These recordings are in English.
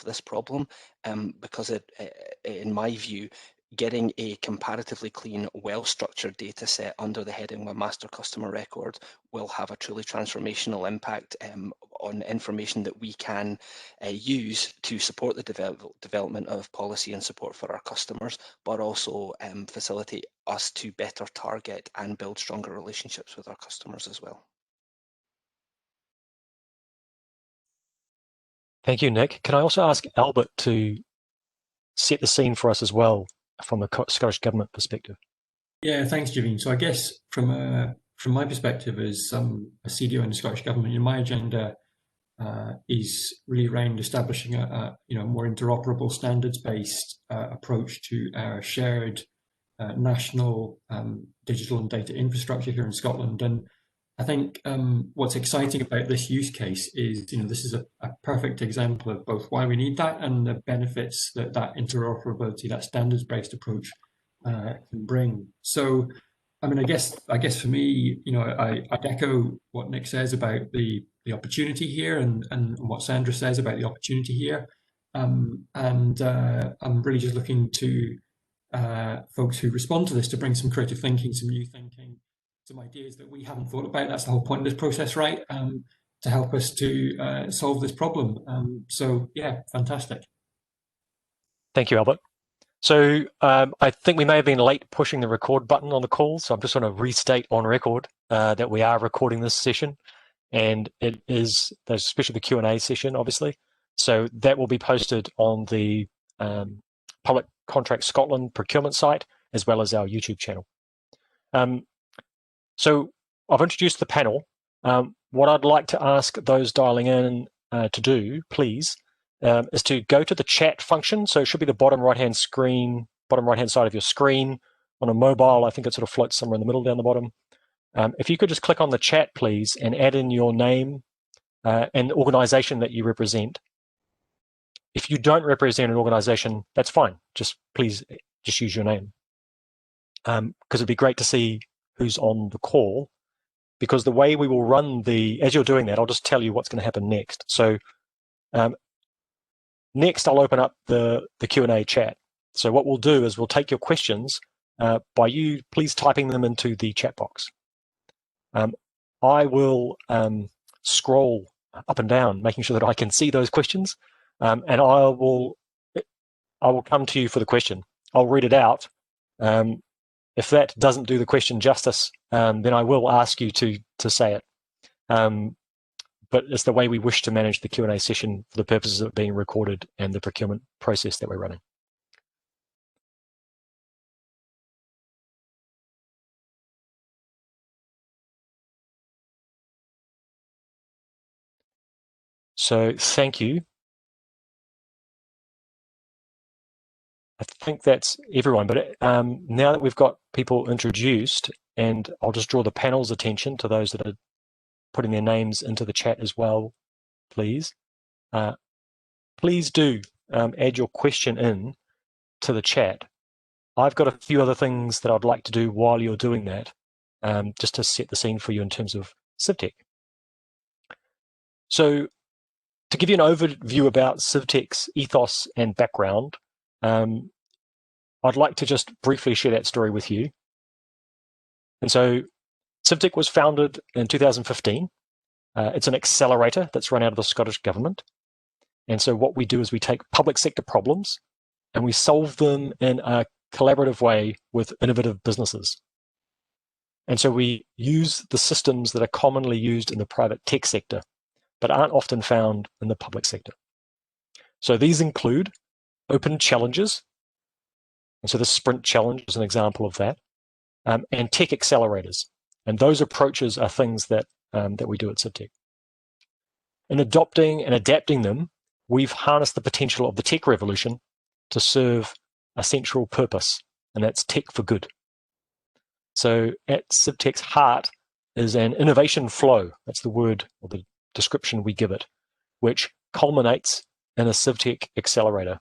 solve this problem, because in my view, getting a comparatively clean, well-structured data set under the heading of a master customer record will have a truly transformational impact on information that we can use to support the development of policy and support for our customers, but also facilitate us to better target and build stronger relationships with our customers as well. Thank you, Nick. Can I also ask Albert to set the scene for us as well from a Scottish Government perspective? Yeah, thanks, Javine. So I guess from my perspective as a CDO in the Scottish Government, my agenda is really around establishing a more interoperable, standards-based approach to our shared national digital and data infrastructure here in Scotland. And I think what's exciting about this use case is, this is a perfect example of both why we need that and the benefits that interoperability, that standards-based approach can bring. So, I mean, I guess for me, I'd echo what Nick says about the opportunity here and what Sandra says about the opportunity here. And I'm really just looking to folks who respond to this to bring some creative thinking, some new thinking, some ideas that we haven't thought about. That's the whole point of this process, right? To help us to solve this problem. So yeah, fantastic. Thank you, Albert. So I think we may have been late pushing the record button on the call, so I'm just going to restate on record that we are recording this session, and it is, especially the Q&A session, obviously. So that will be posted on the Public Contract Scotland procurement site, as well as our YouTube channel. So I've introduced the panel. What I'd like to ask those dialing in to do, please, is to go to the chat function. So it should be the bottom right-hand side of your screen. On a mobile, I think it sort of floats somewhere in the middle down the bottom. If you could just click on the chat, please, and add in your name and the organization that you represent. If you don't represent an organization, that's fine. Please use your name. Because it'd be great to see who's on the call, because the way we will run as you're doing that, I'll just tell you what's going to happen next. So next, I'll open up the Q&A chat. So what we'll do is we'll take your questions by you please typing them into the chat box. I will scroll up and down, making sure that I can see those questions, and I will come to you for the question. I'll read it out. If that doesn't do the question justice, then I will ask you to say it. But it's the way we wish to manage the Q&A session for the purposes of it being recorded and the procurement process that we're running. So thank you. I think that's everyone, but now that we've got people introduced, and I'll just draw the panel's attention to those that are putting their names into the chat as well, please. Please do add your question in to the chat. I've got a few other things that I'd like to do while you're doing that, just to set the scene for you in terms of CivTech. So to give you an overview about CivTech's ethos and background, I'd like to just briefly share that story with you. And so CivTech was founded in 2015. It's an accelerator that's run out of the Scottish Government. And so what we do is we take public sector problems and we solve them in a collaborative way with innovative businesses. And so we use the systems that are commonly used in the private tech sector, but aren't often found in the public sector. So these include open challenges. And so the Sprint Challenge is an example of that, and tech accelerators. And those approaches are things that we do at CivTech. In adopting and adapting them, we've harnessed the potential of the tech revolution to serve a central purpose, and that's tech for good. So at CivTech's heart is an innovation flow. That's the word or the description we give it, which culminates in a CivTech accelerator.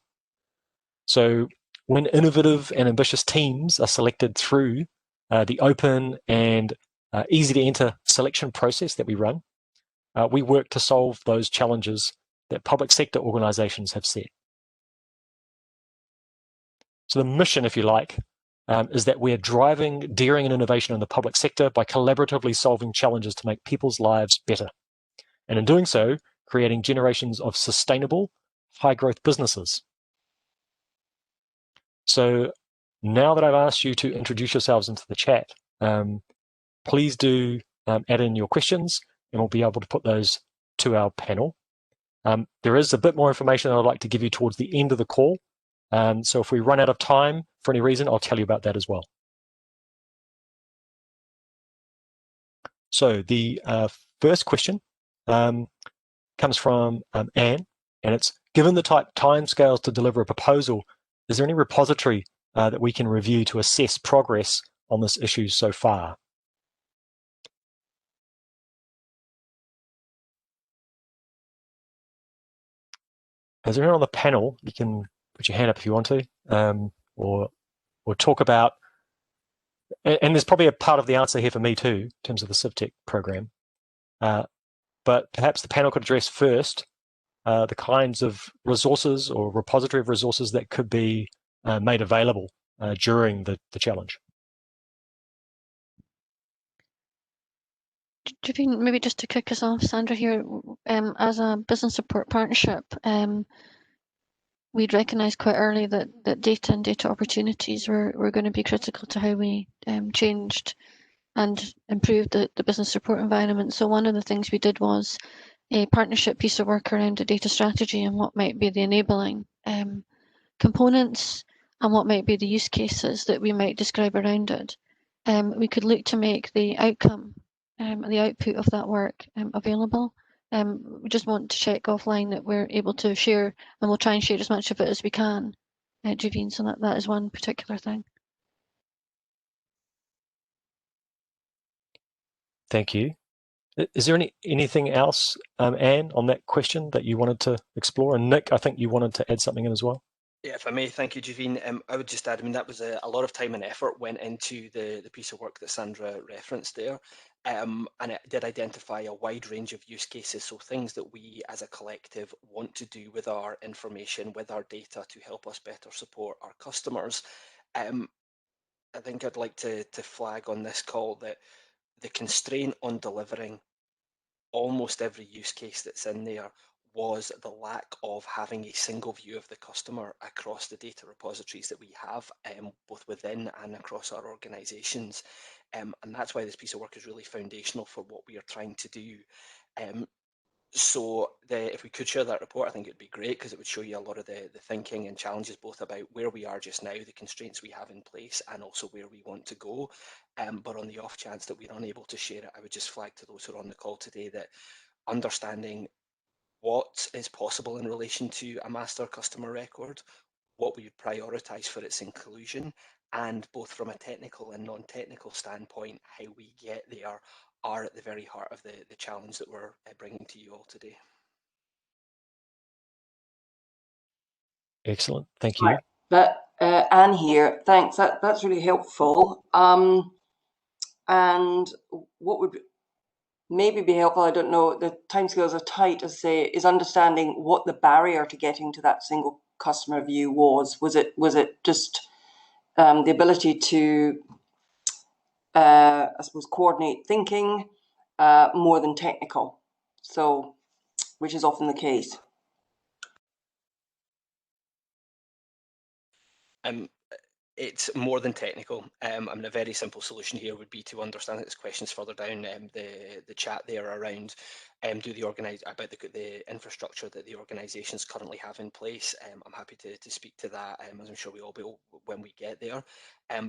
So when innovative and ambitious teams are selected through the open and easy to enter selection process that we run, we work to solve those challenges that public sector organisations have set. So the mission, if you like, is that we're driving daring and innovation in the public sector by collaboratively solving challenges to make people's lives better. And in doing so, creating generations of sustainable, high-growth businesses. So now that I've asked you to introduce yourselves into the chat, please do add in your questions, and we'll be able to put those to our panel. There is a bit more information that I'd like to give you towards the end of the call. So if we run out of time for any reason, I'll tell you about that as well. So the first question comes from Anne, and it's, given the tight timescales to deliver a proposal, is there any repository that we can review to assess progress on this issue so far? Is there anyone on the panel? You can put your hand up if you want to, or talk about, and there's probably a part of the answer here for me too, in terms of the CivTech program. But perhaps the panel could address first the kinds of resources or repository of resources that could be made available during the challenge. Javine, maybe just to kick us off, Sandra here, as a business support partnership, we'd recognised quite early that data and data opportunities were going to be critical to how we changed and improved the business support environment. So one of the things we did was a partnership piece of work around a data strategy and what might be the enabling components and what might be the use cases that we might describe around it. We could look to make the outcome, the output of that work available. We just want to check offline that we're able to share, and we'll try and share as much of it as we can, Javine, so that is one particular thing. Thank you. Is there anything else, Anne, on that question that you wanted to explore? And Nick, I think you wanted to add something in as well. Yeah, if I may, thank you, Javine. I would just add, I mean, that was a lot of time and effort went into the piece of work that Sandra referenced there. And it did identify a wide range of use cases, so things that we as a collective want to do with our information, with our data to help us better support our customers. I think I'd like to flag on this call that the constraint on delivering almost every use case that's in there was the lack of having a single view of the customer across the data repositories that we have, both within and across our organisations. And that's why this piece of work is really foundational for what we are trying to do. So if we could share that report, I think it'd be great, because it would show you a lot of the thinking and challenges, both about where we are just now, the constraints we have in place, and also where we want to go. But on the off chance that we're unable to share it, I would just flag to those who are on the call today that understanding what is possible in relation to a master customer record, what we would prioritise for its inclusion, and both from a technical and non-technical standpoint, how we get there are at the very heart of the challenge that we're bringing to you all today. Excellent, thank you. Right. But Anne here, thanks. That's really helpful. And what would maybe be helpful, I don't know, the timescales are tight, as I say, is understanding what the barrier to getting to that single customer view was. Was it just the ability to, I suppose, coordinate thinking more than technical? So, which is often the case. It's more than technical. I mean, a very simple solution here would be to understand that there's questions further down the chat there around do the about the infrastructure that the organisations currently have in place. I'm happy to speak to that, as I'm sure we all will when we get there.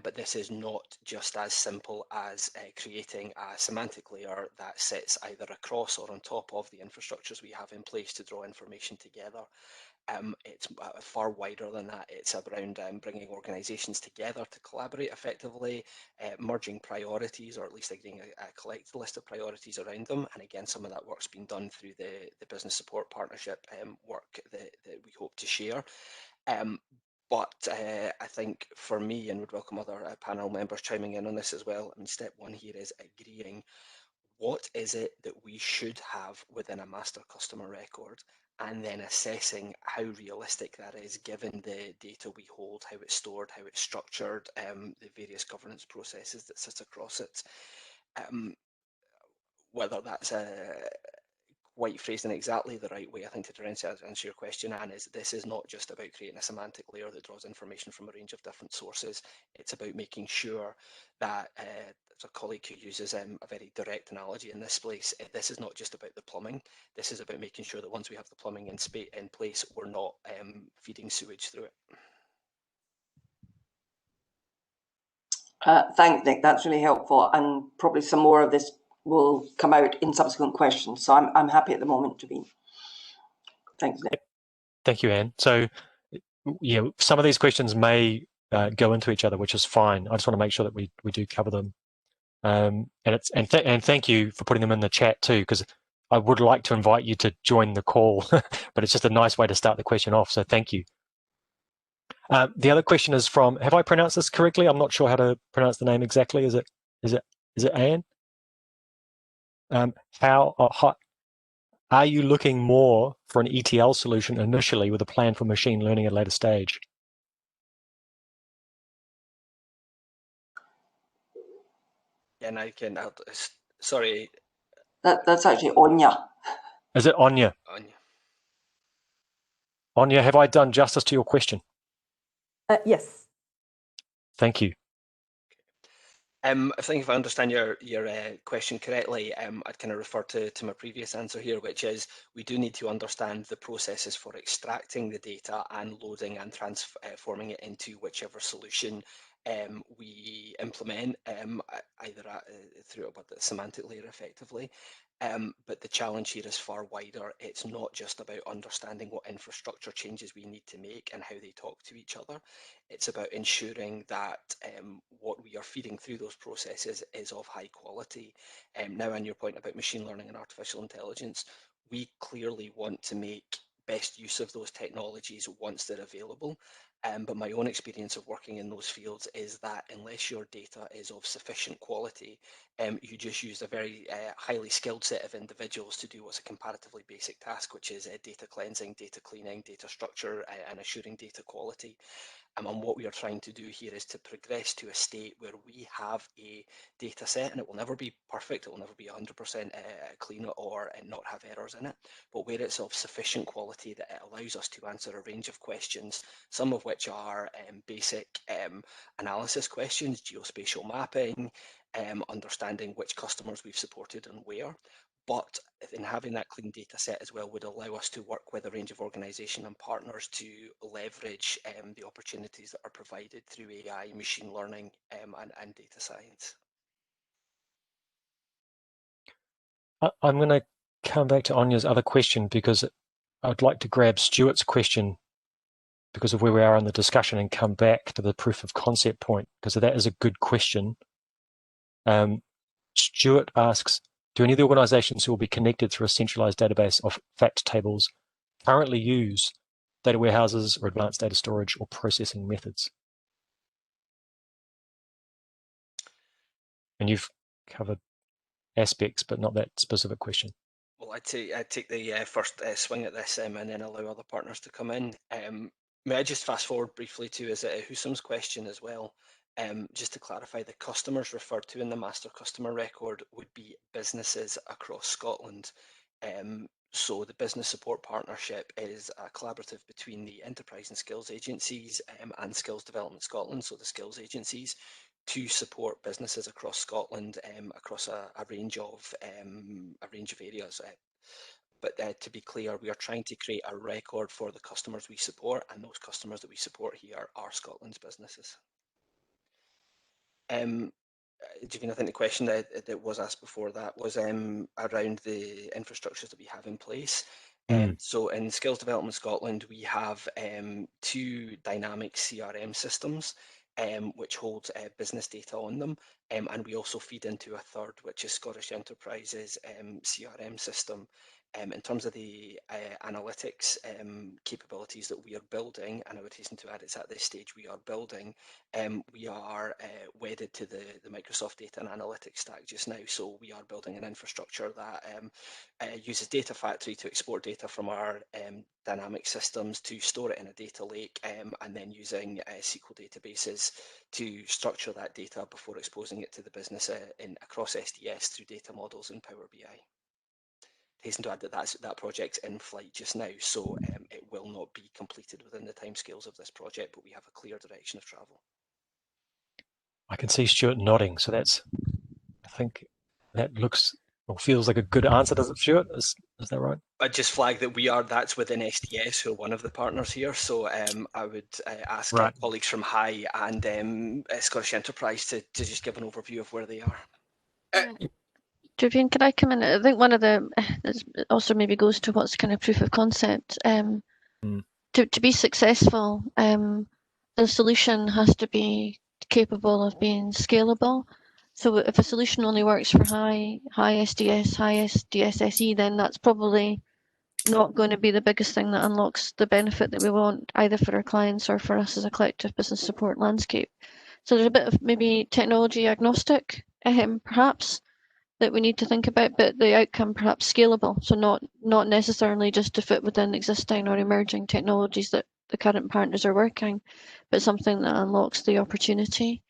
But this is not just as simple as creating a semantic layer that sits either across or on top of the infrastructures we have in place to draw information together. It's far wider than that. It's around bringing organisations together to collaborate effectively, merging priorities, or at least getting a collected list of priorities around them. And again, some of that work's been done through the business support partnership work that we hope to share. But I think for me, and would welcome other panel members chiming in on this as well, I mean, step one here is agreeing what is it that we should have within a master customer record, and then assessing how realistic that is given the data we hold, how it's stored, how it's structured, the various governance processes that sit across it. Whether that's quite phrased in exactly the right way, I think, to answer your question, Anne, is this is not just about creating a semantic layer that draws information from a range of different sources. It's about making sure that, there's a colleague who uses a very direct analogy in this place, this is not just about the plumbing, this is about making sure that once we have the plumbing in place, we're not feeding sewage through it. Thanks, Nick. That's really helpful, and probably some more of this will come out in subsequent questions. So I'm happy at the moment to be. Thanks, Nick. Thank you, Anne. So, yeah, some of these questions may go into each other, which is fine. I just want to make sure that we do cover them. And thank you for putting them in the chat too, because I would like to invite you to join the call, but it's just a nice way to start the question off. So thank you. The other question is from, have I pronounced this correctly? I'm not sure how to pronounce the name exactly. Is it Anne? Are you looking more for an ETL solution initially with a plan for machine learning at a later stage? And sorry. That's actually Anya. Is it Anya? Anya, have I done justice to your question? Yes. Thank you. I think if I understand your question correctly, I'd kind of refer to my previous answer here, which is we do need to understand the processes for extracting the data and loading and transforming it into whichever solution we implement, either through about the semantic layer effectively. But the challenge here is far wider. It's not just about understanding what infrastructure changes we need to make and how they talk to each other. It's about ensuring that what we are feeding through those processes is of high quality. Now, on your point about machine learning and artificial intelligence, we clearly want to make best use of those technologies once they're available. But my own experience of working in those fields is that unless your data is of sufficient quality, you just use a very highly skilled set of individuals to do what's a comparatively basic task, which is data cleansing, data cleaning, data structure, and assuring data quality. And what we are trying to do here is to progress to a state where we have a data set, and it will never be perfect, it will never be 100% clean or not have errors in it, but where it's of sufficient quality that it allows us to answer a range of questions, some of which are basic analysis questions, geospatial mapping, understanding which customers we've supported and where. But in having that clean data set as well would allow us to work with a range of organisation and partners to leverage the opportunities that are provided through AI, machine learning and data science. I'm going to come back to Anya's other question because I'd like to grab Stuart's question because of where we are in the discussion and come back to the proof of concept point, because that is a good question. Stuart asks, do any of the organizations who will be connected through a centralized database of fact tables currently use data warehouses or advanced data storage or processing methods? And you've covered aspects, but not that specific question. Well, I'd take the first swing at this and then allow other partners to come in. May I just fast forward briefly to Husam's question as well? Just to clarify, the customers referred to in the master customer record would be businesses across Scotland. So the business support partnership is a collaborative between the enterprise and skills agencies and Skills Development Scotland, so the skills agencies, to support businesses across Scotland across a range of areas. But to be clear, we are trying to create a record for the customers we support, and those customers that we support here are Scotland's businesses. Javine, I think the question that was asked before that was around the infrastructures that we have in place. So in Skills Development Scotland, we have 2 dynamic CRM systems which hold business data on them, and we also feed into a third, which is Scottish Enterprises CRM system. In terms of the analytics capabilities that we are building, and I would hasten to add it's at this stage we are building, we are wedded to the Microsoft data and analytics stack just now. So we are building an infrastructure that uses Data Factory to export data from our dynamic systems, to store it in a data lake, and then using SQL databases to structure that data before exposing it to the business across SDS through data models in Power BI. Hasten to add that project's in flight just now, so it will not be completed within the timescales of this project, but we have a clear direction of travel. I can see Stuart nodding, so I think that looks or feels like a good answer, does it, Stuart? Is that right? I just flag that that's within SDS, who are one of the partners here, so I would ask colleagues from HI and Scottish Enterprise to just give an overview of where they are. Vivian, can I come in? I think one of the also maybe goes to what's kind of proof of concept. To be successful, the solution has to be capable of being scalable. So if a solution only works for high SDS, high SDSSE, then that's probably not going to be the biggest thing that unlocks the benefit that we want, either for our clients or for us as a collective business support landscape. So there's a bit of maybe technology agnostic, perhaps, that we need to think about, but the outcome perhaps scalable. So not necessarily just to fit within existing or emerging technologies that the current partners are working, but something that unlocks the opportunity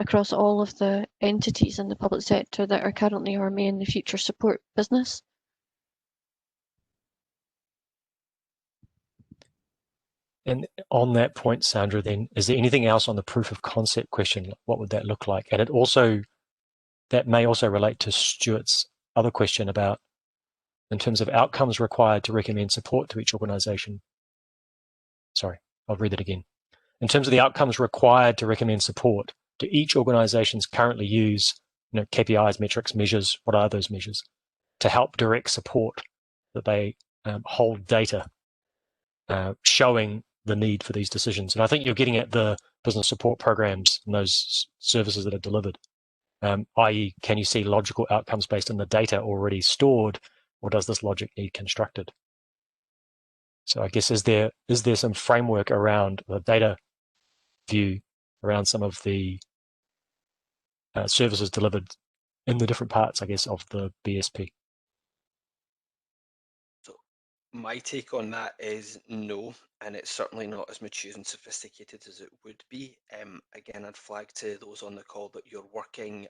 across all of the entities in the public sector that are currently or may in the future support business. And on that point, Sandra, then, is there anything else on the proof of concept question? What would that look like? And that may also relate to Stuart's other question about, in terms of outcomes required to recommend support to each organization. Sorry, I'll read it again. In terms of the outcomes required to recommend support, do each organizations currently use KPIs, metrics, measures? What are those measures to help direct support that they hold data showing the need for these decisions? And I think you're getting at the business support programs and those services that are delivered, i.e., can you see logical outcomes based on the data already stored, or does this logic need constructed? So I guess is there some framework around the data view around some of the services delivered in the different parts, I guess, of the BSP? My take on that is no, and it's certainly not as mature and sophisticated as it would be. Again, I'd flag to those on the call that you're working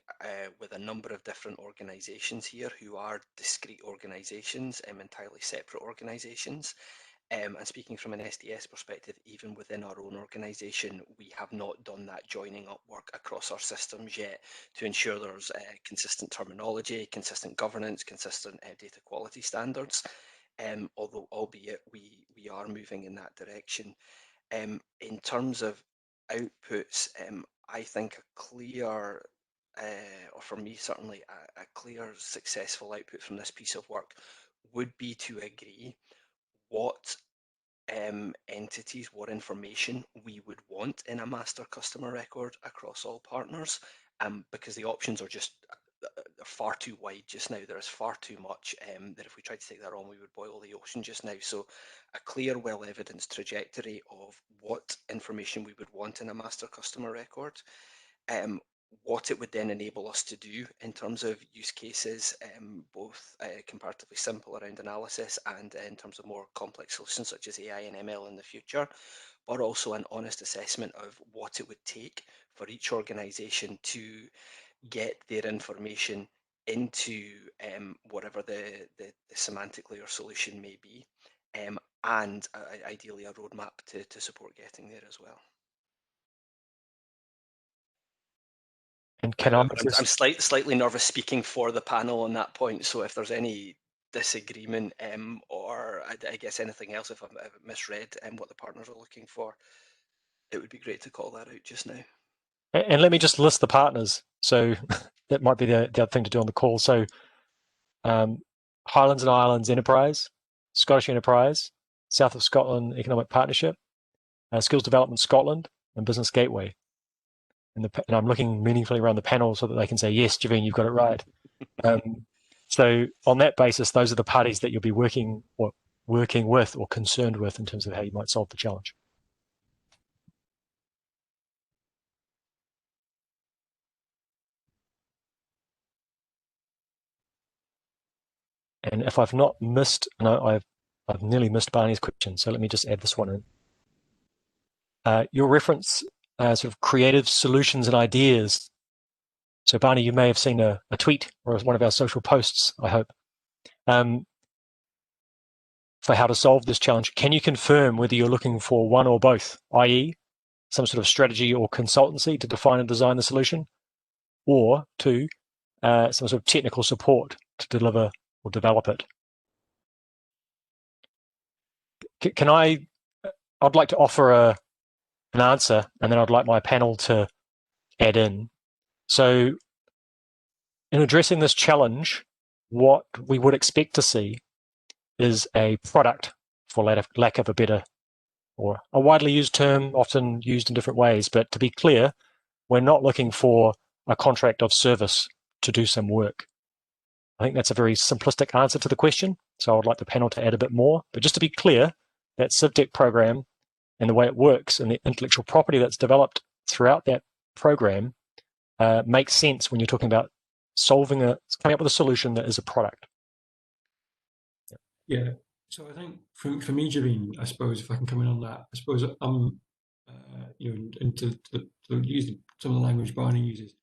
with a number of different organisations here who are discrete organisations, entirely separate organisations. And speaking from an SDS perspective, even within our own organisation, we have not done that joining up work across our systems yet to ensure there's consistent terminology, consistent governance, consistent data quality standards. Although albeit we are moving in that direction. In terms of outputs, I think a clear, or for me certainly, a clear successful output from this piece of work would be to agree what entities, what information we would want in a master customer record across all partners, because the options are just far too wide just now. There is far too much that if we tried to take that on, we would boil the ocean just now. So a clear, well-evidenced trajectory of what information we would want in a master customer record, what it would then enable us to do in terms of use cases, both comparatively simple around analysis and in terms of more complex solutions such as AI and ML in the future, but also an honest assessment of what it would take for each organisation to get their information into whatever the semantic layer solution may be, and ideally a roadmap to support getting there as well. And I'm slightly nervous speaking for the panel on that point, so if there's any disagreement or I guess anything else, if I've misread what the partners are looking for, it would be great to call that out just now. And let me just list the partners. So that might be the other thing to do on the call. So Highlands and Islands Enterprise, Scottish Enterprise, South of Scotland Economic Partnership, Skills Development Scotland, and Business Gateway. And I'm looking meaningfully around the panel so that they can say, yes, Javine, you've got it right. So on that basis, those are the parties that you'll be working with or concerned with in terms of how you might solve the challenge. And if I've not missed, no, I've nearly missed Barney's question, so let me just add this one in. Your reference sort of creative solutions and ideas. So Barney, you may have seen a tweet or one of our social posts, I hope, for how to solve this challenge. Can you confirm whether you're looking for one or both, i.e. some sort of strategy or consultancy to define and design the solution, or two, some sort of technical support to deliver or develop it? I'd like to offer an answer, and then I'd like my panel to add in. So in addressing this challenge, what we would expect to see is a product, for lack of a better, or a widely used term, often used in different ways. But to be clear, we're not looking for a contract of service to do some work. I think that's a very simplistic answer to the question, so I would like the panel to add a bit more. But just to be clear, that CivTech program and the way it works and the intellectual property that's developed throughout that program makes sense when you're talking about coming up with a solution that is a product. Yeah. So I think for me, Javine, I suppose if I can come in on that, I suppose and to use some of the language Barney uses,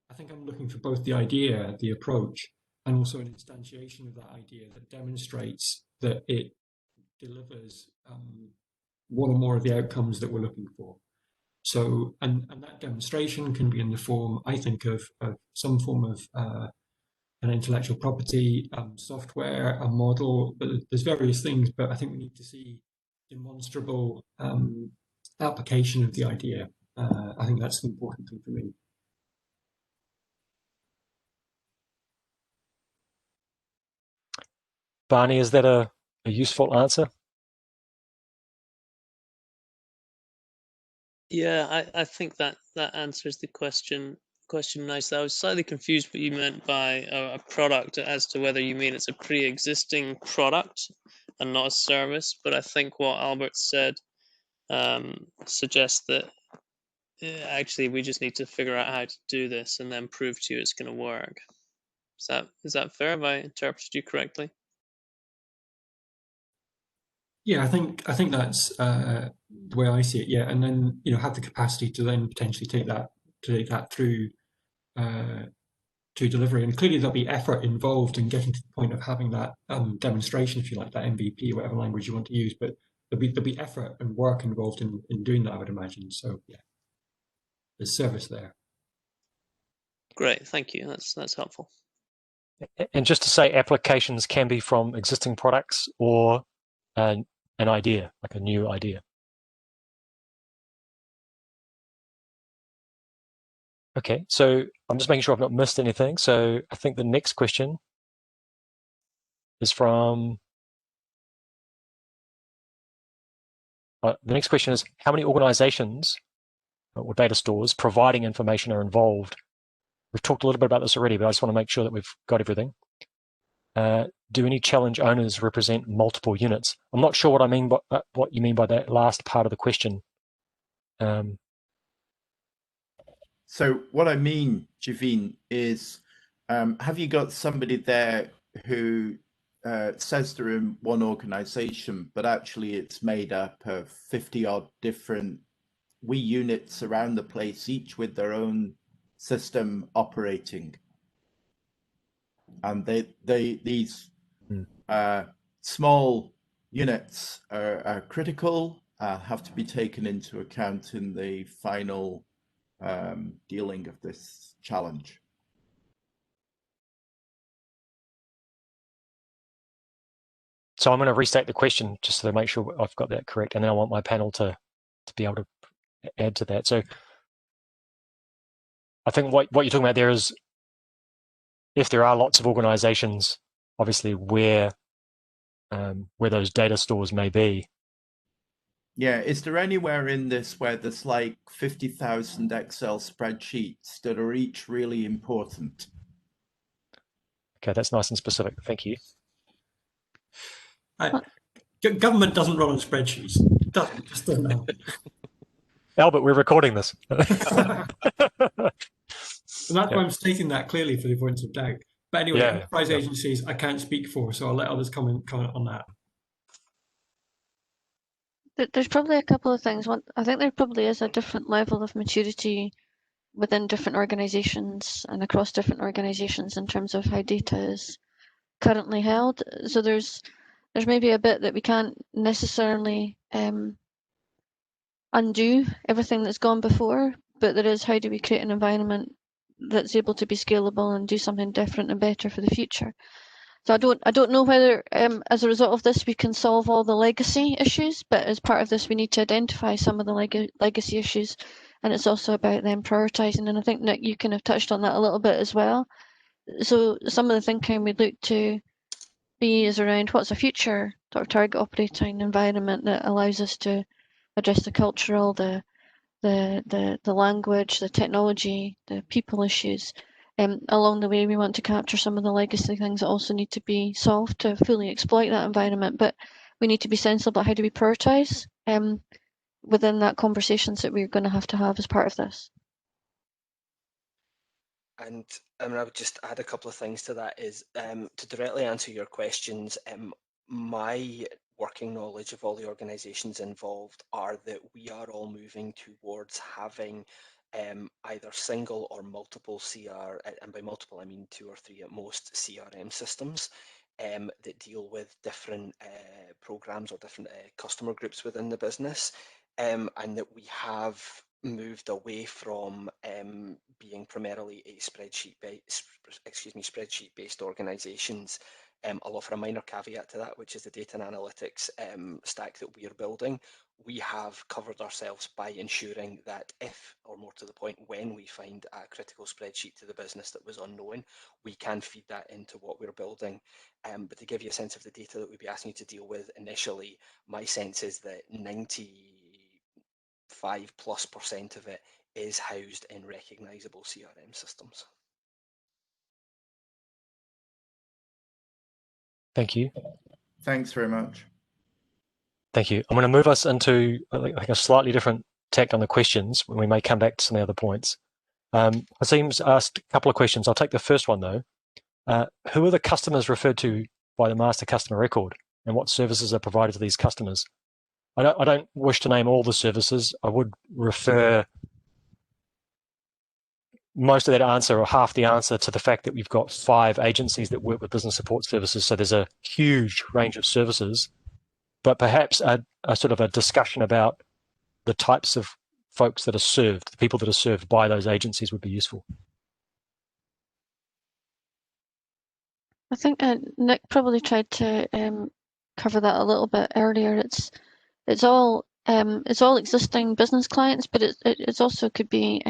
I think I'm looking for both the idea, the approach, and also an instantiation of that idea that demonstrates that it delivers one or more of the outcomes that we're looking for. So, and that demonstration can be in the form, I think, of some form of an intellectual property, software, a model. There's various things, but I think we need to see demonstrable application of the idea. I think that's the important thing for me. Barney, is that a useful answer? Yeah, I think that answers the question nicely. I was slightly confused what you meant by a product as to whether you mean it's a pre-existing product and not a service. But I think what Albert said suggests that actually we just need to figure out how to do this and then prove to you it's going to work. Is that fair? Have I interpreted you correctly? Yeah, I think that's the way I see it. Yeah, and then have the capacity to then potentially take that through to delivery. And clearly there'll be effort involved in getting to the point of having that demonstration, if you like, that MVP, whatever language you want to use. But there'll be effort and work involved in doing that, I would imagine. So yeah, there's service there. Great, thank you. That's helpful. And just to say, applications can be from existing products or an idea, like a new idea. Okay, so I'm just making sure I've not missed anything. So I think the next question is from... the next question is, how many organizations or data stores providing information are involved? We've talked a little bit about this already, but I just want to make sure that we've got everything. Do any challenge owners represent multiple units? I'm not sure what you mean by that last part of the question. So what I mean, Javine, is have you got somebody there who says they're in one organization, but actually it's made up of 50-odd different wee units around the place, each with their own system operating? And these small units are critical, have to be taken into account in the final dealing of this challenge. So I'm going to restate the question just to make sure I've got that correct, and then I want my panel to be able to add to that. So I think what you're talking about there is, if there are lots of organizations, obviously where those data stores may be. Yeah, is there anywhere in this where there's like 50,000 Excel spreadsheets that are each really important? Okay, that's nice and specific. Thank you. Government doesn't run on spreadsheets. It doesn't, just don't know. Albert, we're recording this. And that's why I'm stating that clearly for the avoidance of doubt. But anyway, enterprise agencies I can't speak for, so I'll let others comment on that. There's probably a couple of things. One, I think there probably is a different level of maturity within different organisations and across different organisations in terms of how data is currently held. So there's maybe a bit that we can't necessarily undo everything that's gone before, but there is how do we create an environment that's able to be scalable and do something different and better for the future. So I don't know whether as a result of this we can solve all the legacy issues, but as part of this we need to identify some of the legacy issues, and it's also about them prioritising. And I think, Nick, you kind of touched on that a little bit as well. So some of the thinking we look to be is around what's a future sort of target operating environment that allows us to address the cultural, the language, the technology, the people issues. Along the way, we want to capture some of the legacy things that also need to be solved to fully exploit that environment. But we need to be sensible about how do we prioritise within that conversations that we're going to have as part of this. And I mean, I would just add a couple of things to that is to directly answer your questions. My working knowledge of all the organisations involved are that we are all moving towards having either single or multiple and by multiple I mean 2 or 3 at most, CRM systems that deal with different programs or different customer groups within the business, and that we have moved away from being primarily a spreadsheet-based organisations. I'll offer a minor caveat to that, which is the data and analytics stack that we are building. We have covered ourselves by ensuring that if, or more to the point, when we find a critical spreadsheet to the business that was unknown, we can feed that into what we're building. But to give you a sense of the data that we'd be asking you to deal with initially, my sense is that 95+% of it is housed in recognisable CRM systems. Thank you. Thanks very much. Thank you. I'm going to move us into a slightly different tack on the questions when we may come back to some of the other points. Hasim's asked a couple of questions. I'll take the first one though. Who are the customers referred to by the master customer record, and what services are provided to these customers? I don't wish to name all the services. I would refer most of that answer or half the answer to the fact that we've got 5 agencies that work with business support services. So there's a huge range of services, but perhaps a sort of a discussion about the types of folks that are served, the people that are served by those agencies would be useful. I think Nick probably tried to cover that a little bit earlier. It's all existing business clients, but it also could be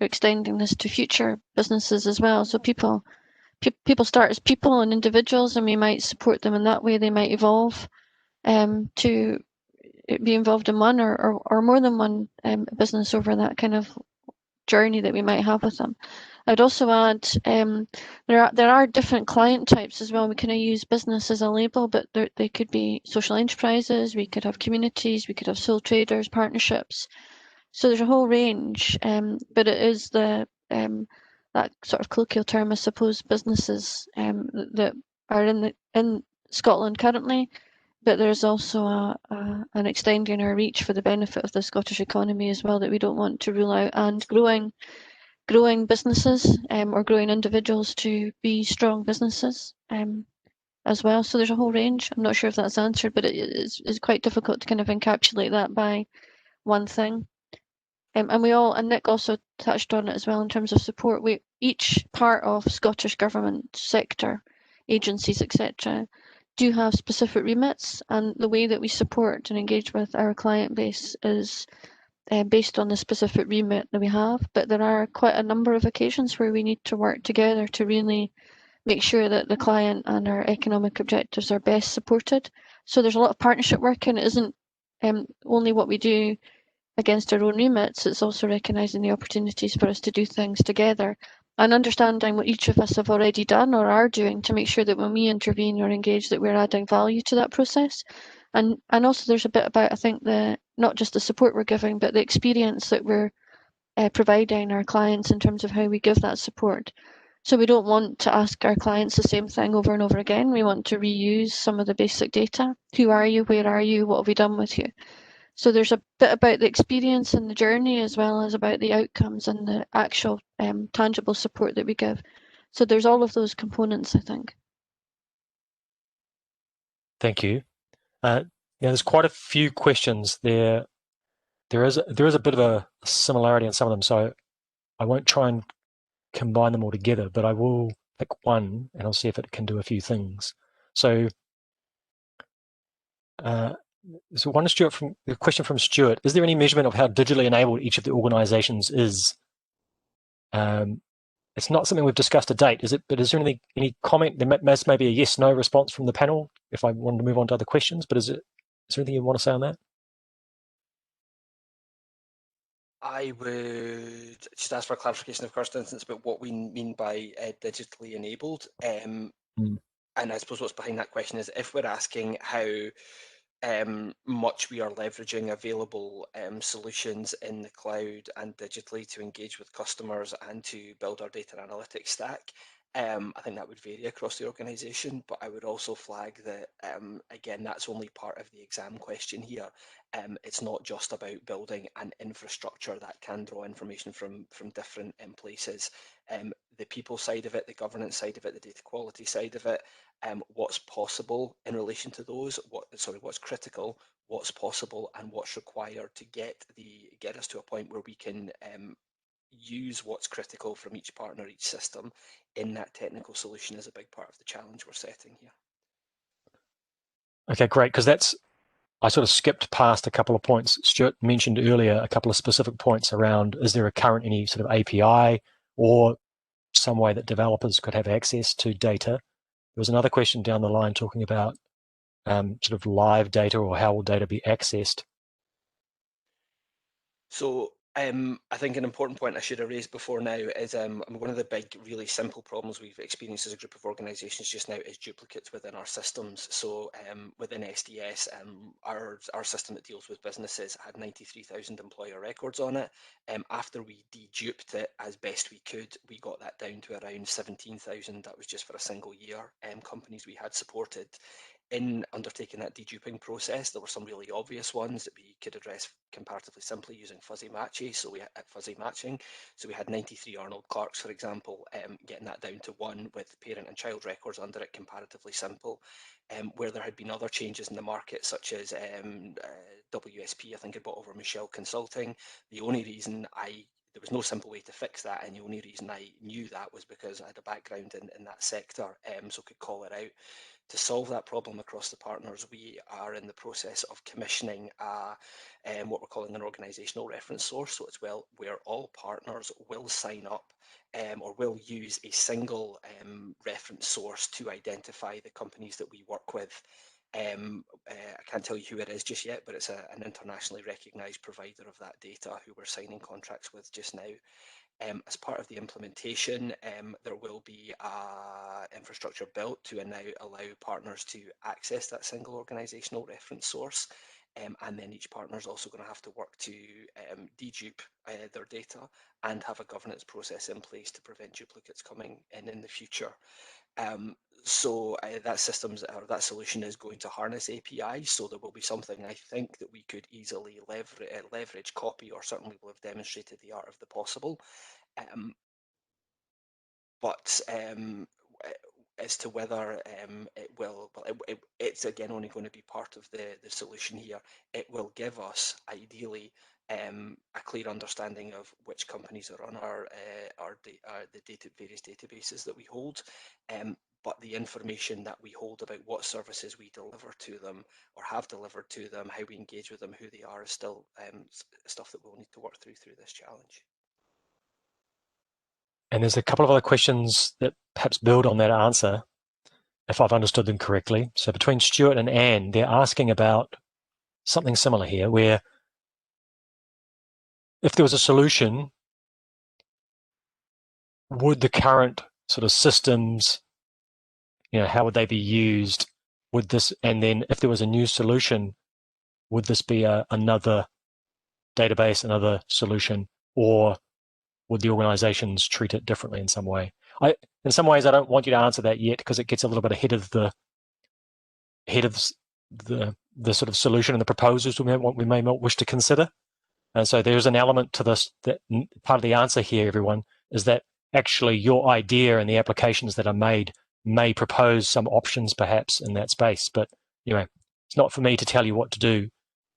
extending this to future businesses as well. So people start as people and individuals, and we might support them in that way. They might evolve to be involved in one or more than one business over that kind of journey that we might have with them. I'd also add there are different client types as well. We kind of use business as a label, but they could be social enterprises, we could have communities, we could have sole traders, partnerships. So there's a whole range, but it is that sort of colloquial term, I suppose, businesses that are in Scotland currently, but there's also an extending our reach for the benefit of the Scottish economy as well that we don't want to rule out, and growing businesses or growing individuals to be strong businesses as well. So there's a whole range. I'm not sure if that's answered, but it's quite difficult to kind of encapsulate that by one thing. And Nick also touched on it as well in terms of support. Each part of Scottish government sector, agencies, etc., do have specific remits, and the way that we support and engage with our client base is based on the specific remit that we have. But there are quite a number of occasions where we need to work together to really make sure that the client and our economic objectives are best supported. So there's a lot of partnership work, and it isn't only what we do against our own remits, it's also recognising the opportunities for us to do things together and understanding what each of us have already done or are doing to make sure that when we intervene or engage that we're adding value to that process. And also there's a bit about, I think, the not just the support we're giving, but the experience that we're providing our clients in terms of how we give that support. So we don't want to ask our clients the same thing over and over again. We want to reuse some of the basic data. Who are you? Where are you? What have we done with you? So there's a bit about the experience and the journey, as well as about the outcomes and the actual tangible support that we give. So there's all of those components, I think. Thank you. There's quite a few questions there. There is a bit of a similarity in some of them, so I won't try and combine them all together, but I will pick one and I'll see if it can do a few things. So one the question from Stuart: is there any measurement of how digitally enabled each of the organisations is? It's not something we've discussed to date, is it? But is there any comment? There may be a yes/no response from the panel if I wanted to move on to other questions. But is there anything you want to say on that? I would just ask for clarification of first instance about what we mean by digitally enabled. And I suppose what's behind that question is if we're asking how much we are leveraging available solutions in the cloud and digitally to engage with customers and to build our data analytics stack. I think that would vary across the organisation, but I would also flag that, again, that's only part of the exam question here. It's not just about building an infrastructure that can draw information from different places. The people side of it, the governance side of it, the data quality side of it, what's possible in relation to those, what's critical, what's possible, and what's required to get us to a point where we can use what's critical from each partner, each system in that technical solution is a big part of the challenge we're setting here. Okay, great, because I sort of skipped past a couple of points. Stuart mentioned earlier a couple of specific points around, is there any sort of API or some way that developers could have access to data? There was another question down the line talking about sort of live data or how will data be accessed. So I think an important point I should have raised before now is one of the big, really simple problems we've experienced as a group of organisations just now is duplicates within our systems. So within SDS, our system that deals with businesses had 93,000 employer records on it. After we deduped it as best we could, we got that down to around 17,000. That was just for a single year. Companies we had supported. In undertaking that deduping process, there were some really obvious ones that we could address comparatively simply using fuzzy matching. So we had 93 Arnold Clarks, for example, getting that down to 1 with parent and child records under it, comparatively simple. Where there had been other changes in the market, such as WSP, I think, had bought over Michelle Consulting. The only reason there was no simple way to fix that, and the only reason I knew that was because I had a background in that sector, so could call it out. To solve that problem across the partners, we are in the process of commissioning what we're calling an organisational reference source. So it's where all partners will sign up or will use a single reference source to identify the companies that we work with. I can't tell you who it is just yet, but it's an internationally recognised provider of that data who we're signing contracts with just now. As part of the implementation, there will be infrastructure built to now allow partners to access that single organisational reference source. And then each partner is also going to have to work to dedupe their data and have a governance process in place to prevent duplicates coming in the future. So that solution is going to harness APIs, so there will be something I think that we could easily leverage, copy, or certainly will have demonstrated the art of the possible. But as to whether it will, it's again only going to be part of the solution here. It will give us ideally a clear understanding of which companies are on the various databases that we hold. But the information that we hold about what services we deliver to them or have delivered to them, how we engage with them, who they are, is still stuff that we'll need to work through this challenge. And there's a couple of other questions that perhaps build on that answer, if I've understood them correctly. So between Stuart and Anne, they're asking about something similar here, where if there was a solution would the current sort of systems, how would they be used? Would this, and then if there was a new solution, would this be another database, another solution, or would the organizations treat it differently in some way? In some ways, I don't want you to answer that yet because it gets a little bit ahead of the sort of solution and the proposals we may wish to consider. And so there's an element to this that part of the answer here, everyone, is that actually your idea and the applications that are made may propose some options perhaps in that space. But it's not for me to tell you what to do.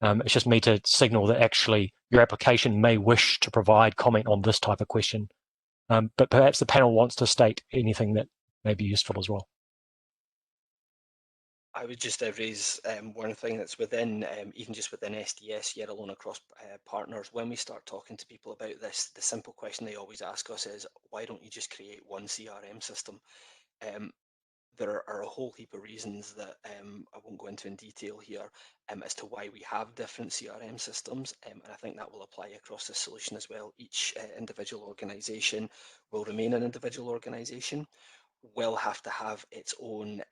It's just me to signal that actually your application may wish to provide comment on this type of question. But perhaps the panel wants to state anything that may be useful as well. I would just raise one thing that's within, even just within SDS, yet alone across partners, when we start talking to people about this, the simple question they always ask us is, why don't you just create one CRM system? There are a whole heap of reasons that I won't go into in detail here as to why we have different CRM systems, and I think that will apply across the solution as well. Each individual organisation will remain an individual organisation, will have to have its own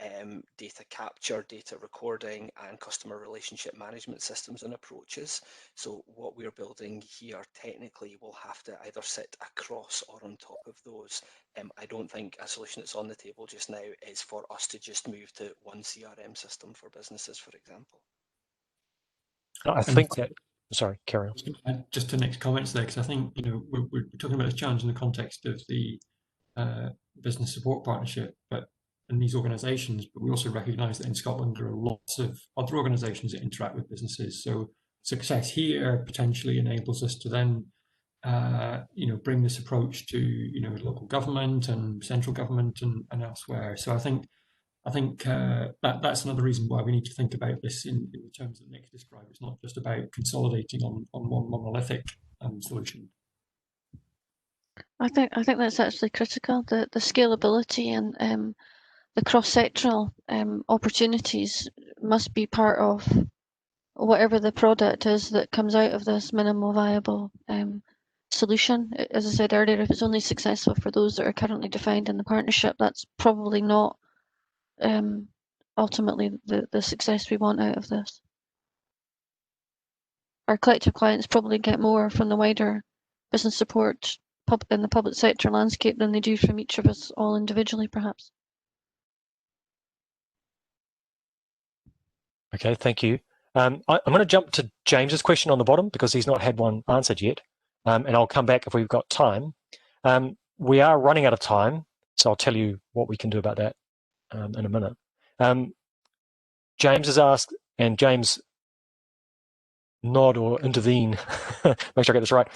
data capture, data recording, and customer relationship management systems and approaches. So what we're building here technically will have to either sit across or on top of those. I don't think a solution that's on the table just now is for us to just move to one CRM system for businesses, for example. I think that, sorry, carry on. Just to next comments there, because I think, we're talking about this challenge in the context of the business support partnership, but in these organisations, but we also recognise that in Scotland there are lots of other organisations that interact with businesses. So success here potentially enables us to then, bring this approach to local government and central government and elsewhere. So I think that's another reason why we need to think about this in the terms that Nick described. It's not just about consolidating on one monolithic solution. I think that's actually critical. The scalability and the cross-sectoral opportunities must be part of whatever the product is that comes out of this minimal viable solution. As I said earlier, if it's only successful for those that are currently defined in the partnership, that's probably not ultimately the success we want out of this. Our collective clients probably get more from the wider business support in the public sector landscape than they do from each of us all individually, perhaps. Okay, thank you. I'm going to jump to James's question on the bottom because he's not had one answered yet, and I'll come back if we've got time. We are running out of time, so I'll tell you what we can do about that in a minute. James has asked, and James, nod or intervene, make sure I get this right.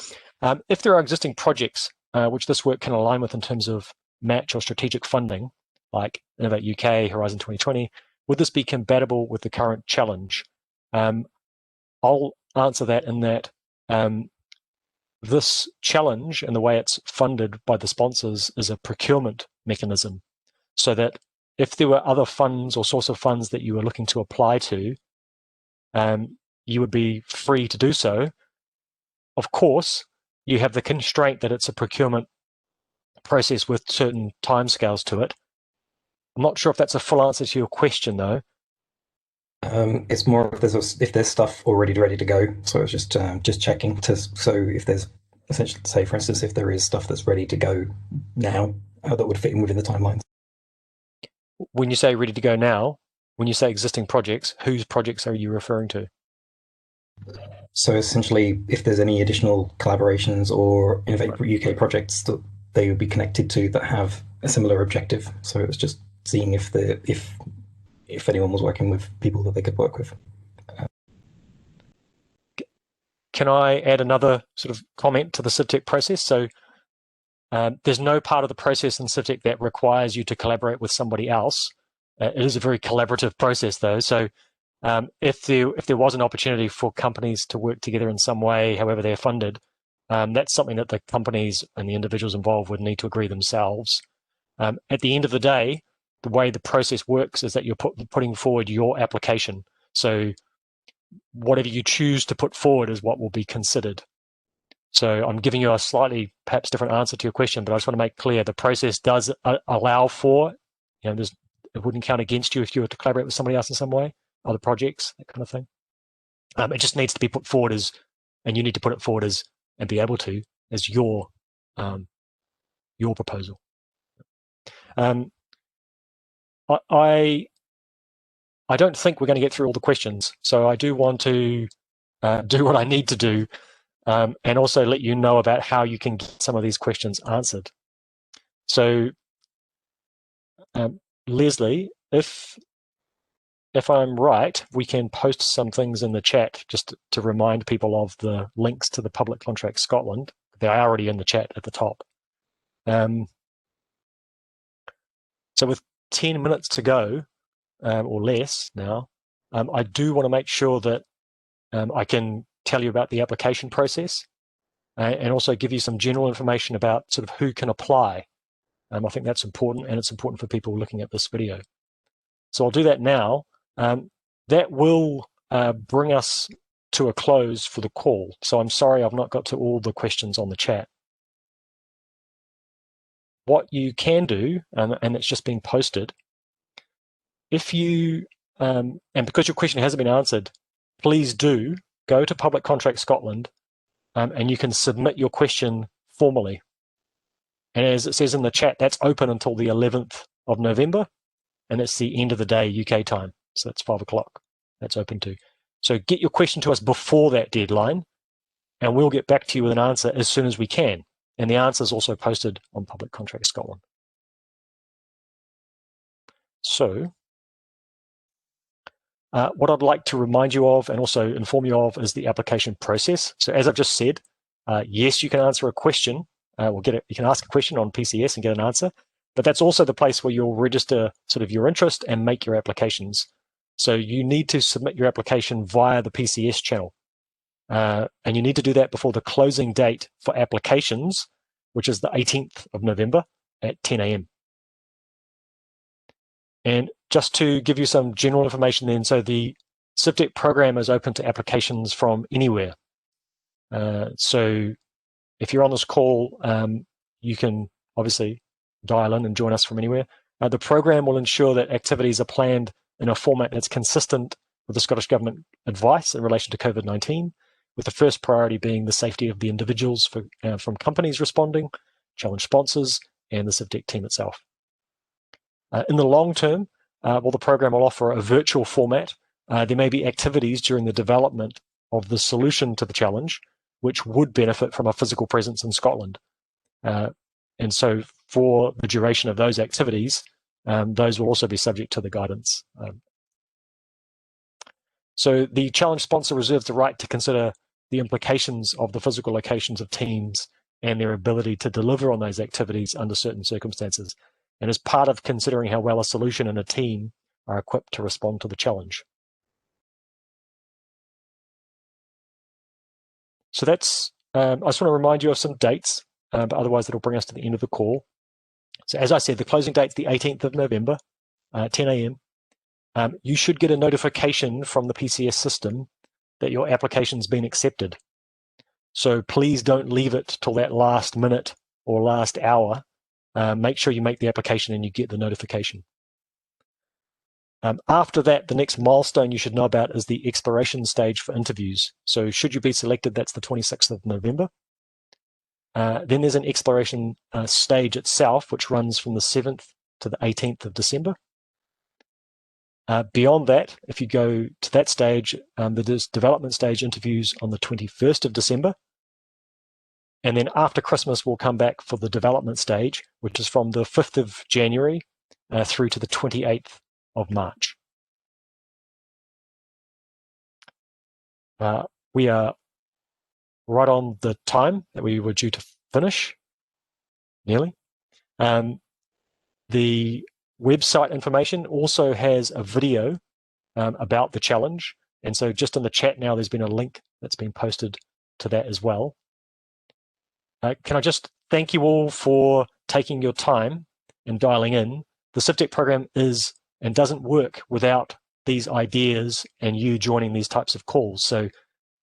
If there are existing projects which this work can align with in terms of match or strategic funding, like Innovate UK, Horizon 2020, would this be compatible with the current challenge? I'll answer that in that this challenge and the way it's funded by the sponsors is a procurement mechanism, so that if there were other funds or source of funds that you were looking to apply to, you would be free to do so. Of course, you have the constraint that it's a procurement process with certain timescales to it. I'm not sure if that's a full answer to your question, though. It's more if there's stuff already ready to go. So it's just checking so if there's essentially, say for instance, if there is stuff that's ready to go now that would fit in within the timelines. When you say ready to go now, when you say existing projects, whose projects are you referring to? So essentially, if there's any additional collaborations or Innovate UK projects that they would be connected to that have a similar objective. So it was just seeing if anyone was working with people that they could work with. Can I add another sort of comment to the CivTech process? So there's no part of the process in CivTech that requires you to collaborate with somebody else. It is a very collaborative process, though. So if there was an opportunity for companies to work together in some way, however they're funded, that's something that the companies and the individuals involved would need to agree themselves. At the end of the day, the way the process works is that you're putting forward your application. So whatever you choose to put forward is what will be considered. So I'm giving you a slightly perhaps different answer to your question, but I just want to make clear the process does allow for, it wouldn't count against you if you were to collaborate with somebody else in some way, other projects, that kind of thing. It just needs to be put forward as, and you need to put it forward as, and be able to, as your proposal. I don't think we're going to get through all the questions, so I do want to do what I need to do, and also let you know about how you can get some of these questions answered. So, Leslie, if I'm right, we can post some things in the chat just to remind people of the links to the Public Contract Scotland. They are already in the chat at the top. So with 10 minutes to go, or less now, I do want to make sure that I can tell you about the application process and also give you some general information about sort of who can apply. I think that's important, and it's important for people looking at this video. So I'll do that now. That will bring us to a close for the call. So I'm sorry I've not got to all the questions on the chat. What you can do, and it's just being posted, if you, and because your question hasn't been answered, please do go to Public Contract Scotland and you can submit your question formally. And as it says in the chat, that's open until the 11th of November, and it's the end of the day UK time. So it's 5 o'clock. That's open to. So get your question to us before that deadline, and we'll get back to you with an answer as soon as we can. And the answer is also posted on Public Contract Scotland. So what I'd like to remind you of and also inform you of is the application process. So as I've just said, yes, you can answer a question. You can ask a question on PCS and get an answer, but that's also the place where you'll register sort of your interest and make your applications. So you need to submit your application via the PCS channel. And you need to do that before the closing date for applications, which is the 18th of November at 10 a.m. And just to give you some general information then, so the CivTech program is open to applications from anywhere. So if you're on this call, you can obviously dial in and join us from anywhere. The program will ensure that activities are planned in a format that's consistent with the Scottish Government advice in relation to COVID-19, with the first priority being the safety of the individuals from companies responding, challenge sponsors, and the CivTech team itself. In the long term, while the program will offer a virtual format, there may be activities during the development of the solution to the challenge which would benefit from a physical presence in Scotland. And so for the duration of those activities, those will also be subject to the guidance. So the challenge sponsor reserves the right to consider the implications of the physical locations of teams and their ability to deliver on those activities under certain circumstances, and as part of considering how well a solution and a team are equipped to respond to the challenge. So that's, I just want to remind you of some dates, but otherwise it'll bring us to the end of the call. So as I said, the closing date's the 18th of November, 10 a.m. You should get a notification from the PCS system that your application's been accepted. So please don't leave it till that last minute or last hour. Make sure you make the application and you get the notification. After that, the next milestone you should know about is the exploration stage for interviews. So should you be selected, that's the 26th of November. Then there's an exploration stage itself, which runs from the 7th to the 18th of December. Beyond that, if you go to that stage, there's development stage interviews on the 21st of December. And then after Christmas, we'll come back for the development stage, which is from the 5th of January through to the 28th of March. We are right on the time that we were due to finish, nearly. The website information also has a video about the challenge. And so just in the chat now, there's been a link that's been posted to that as well. Can I just thank you all for taking your time and dialing in. The CivTech program is and doesn't work without these ideas and you joining these types of calls. So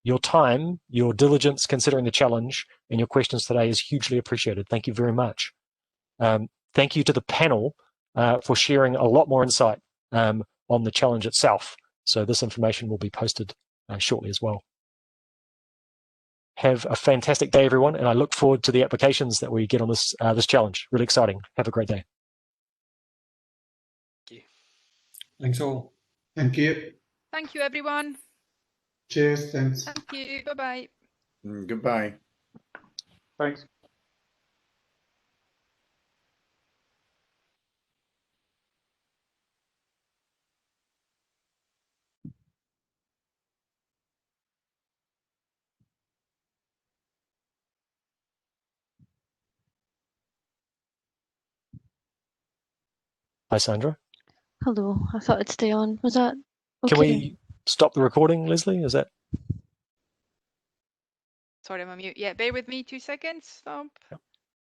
your time, your diligence considering the challenge, and your questions today is hugely appreciated. Thank you very much. Thank you to the panel for sharing a lot more insight on the challenge itself. So this information will be posted shortly as well. Have a fantastic day, everyone, and I look forward to the applications that we get on this this challenge. Really exciting. Have a great day. Thank you. Thanks all. Thank you. Thank you, everyone. Cheers. Thanks. Thank you. Bye-bye. Goodbye. Thanks. Hi, Sandra. Hello. I thought I'd stay on. Was that okay? Can we stop the recording, Leslie? Is that? Sorry, I'm on mute. Yeah, bear with me 2 seconds. Stop. Yep.